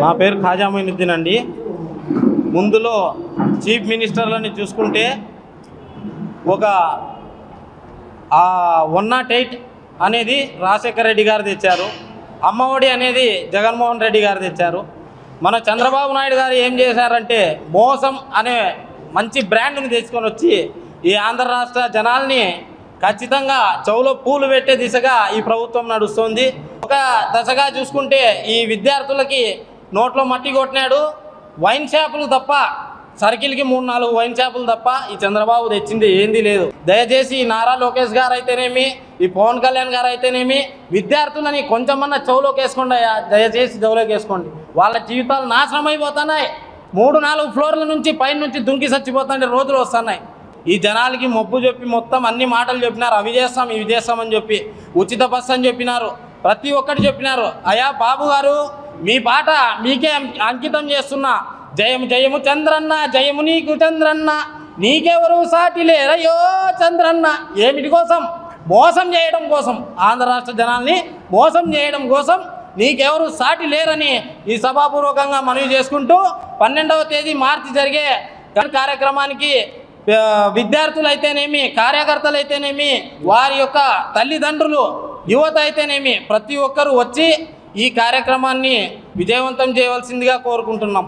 నా పేరు ఖాజా మొయినుద్దీన్ అండి. ముందులో చీఫ్ మినిస్టర్లని చూసుకుంటే ఒక 108 అనేది రాజశేఖర రెడ్డి గారు తెచ్చారు. అమ్మఒడి అనేది జగన్మోహన్ రెడ్డి గారు తెచ్చారు. మన చంద్రబాబు నాయుడు గారు ఏం చేశారంటే మోసం అనే మంచి బ్రాండ్ని తెచ్చుకొని వచ్చి ఈ ఆంధ్ర రాష్ట్ర జనాల్ని ఖచ్చితంగా చెవులో పూలు పెట్టే దిశగా ఈ ప్రభుత్వం నడుస్తుంది. ఒక దశగా చూసుకుంటే ఈ విద్యార్థులకి నోట్లో మట్టి కొట్టినాడు. వైన్ షాపులు తప్ప సర్కిల్కి 3-4 వైన్ షాపులు తప్ప ఈ చంద్రబాబు తెచ్చింది ఏంది లేదు. దయచేసి ఈ నారా లోకేష్ గారు అయితేనేమి, ఈ పవన్ కళ్యాణ్ గారు అయితేనేమి విద్యార్థులని కొంచెమన్నా చెవులోకి వేసుకోండి. దయచేసి చెవులోకి వేసుకోండి. వాళ్ళ జీవితాలు నాశనం అయిపోతున్నాయి. 3-4 ఫ్లోర్ల నుంచి పైన నుంచి దుంకి చచ్చిపోతుంటే రోజులు వస్తున్నాయి. ఈ జనాలకి మొప్పు చెప్పి మొత్తం అన్ని మాటలు చెప్పినారు. అవి చేస్తాం ఇవి చేస్తామని చెప్పి ఉచిత బస్సు అని చెప్పినారు. ప్రతి ఒక్కటి చెప్పినారు. అయ్యా బాబు గారు, మీ పాట మీకే అంకితం చేస్తున్నా. జయము జయము చంద్రన్న, జయము నీకు చంద్రన్న, నీకెవరు సాటి లేరయ్యో చంద్రన్న. ఏమిటి కోసం? మోసం చేయడం కోసం, ఆంధ్ర రాష్ట్ర జనాల్ని మోసం చేయడం కోసం నీకెవరు సాటి లేరని ఈ సభాపూర్వకంగా మనవి చేసుకుంటూ 12వ తేదీ మార్చి జరిగే కార్యక్రమానికి విద్యార్థులు అయితేనేమి, కార్యకర్తలు అయితేనేమి, వారి యొక్క తల్లిదండ్రులు, యువత అయితేనేమి ప్రతి ఒక్కరూ వచ్చి ఈ కార్యక్రమాన్ని విజయవంతం చేయవలసిందిగా కోరుకుంటున్నాం.